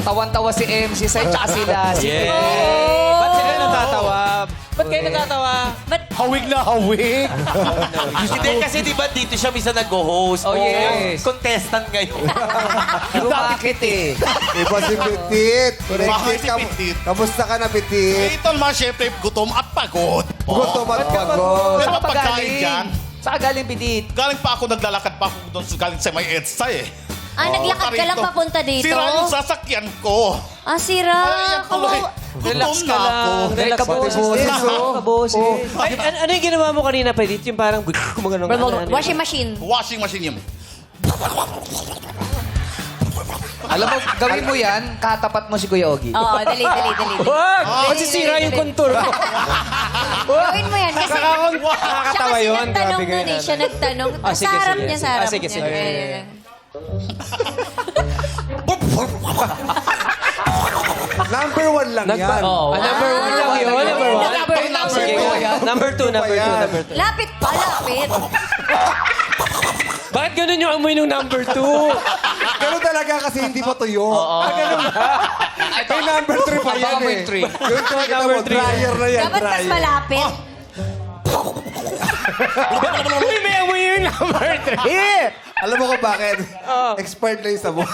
tawan-tawa si MC Sai tsaka sila. Ba't sila natatawa? Ba't kayo natatawa? Hawig na hawig. Hindi kasi di ba dito siya minsan nag-host. Oh, yes. Contestant ngayon. Rumakit eh. Iba si Petit. Bakit si Petit? Kamusta ka na, Petit? Ito naman, syempre, gutom at pagod. Gutom at pagod. Pero pagkain dyan, Saan galing, Pidit? galing pa ako, naglalakad pa ako doon galing sa may EDSA eh. Naglakad ka lang Parito. papunta dito? Sira yung sasakyan ko. Sira. Ay, tuloy. Relax Gutom ka na ako. lang. Relax ka lang. Kaboses. Ay, ano yung ginawa mo kanina, Pedit? Yung parang kumaganong Washing machine. Washing machine yun. Alam mo, gawin mo yan, katapat mo si Kuya Ogie. Oo, dali. Wag! Masisira yung contour mo. Gawin mo yan. Kasi Nakakatawa siya yun. kasi nagtanong Grabe dun kayo. Siya nagtanong. Ah, sige, Sa harap sige, niya, sige. sa harap Ah, sige, niya. sige. Ayan. Number 1 lang yan. Number 1 lang yun. Number 1. Sige, number 2. Lapit pa, lapit. Bakit ganun yung amoy ng number 2? Ganun talaga kasi hindi pa tuyo. Ganun ba? May number 3 pa yan Abangan mo eh. yung three. Yung kita mo, dryer na yan, Dapat mas dryer. malapit. Uy, may amoy yung number 3. Alam mo kung bakit? Expired na yung sabon.